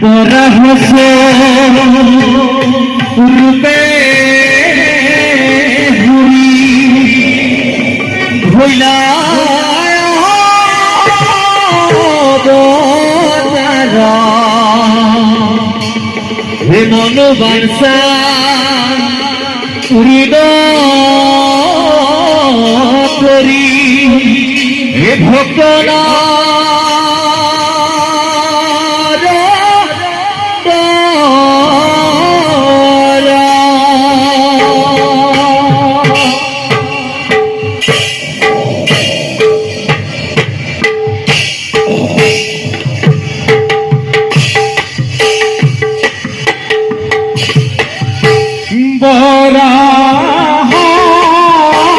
পরা হসে রূপে হুরি হইলা হে মনোবাঞ্ছা উড়িদ করি হে ভক্ত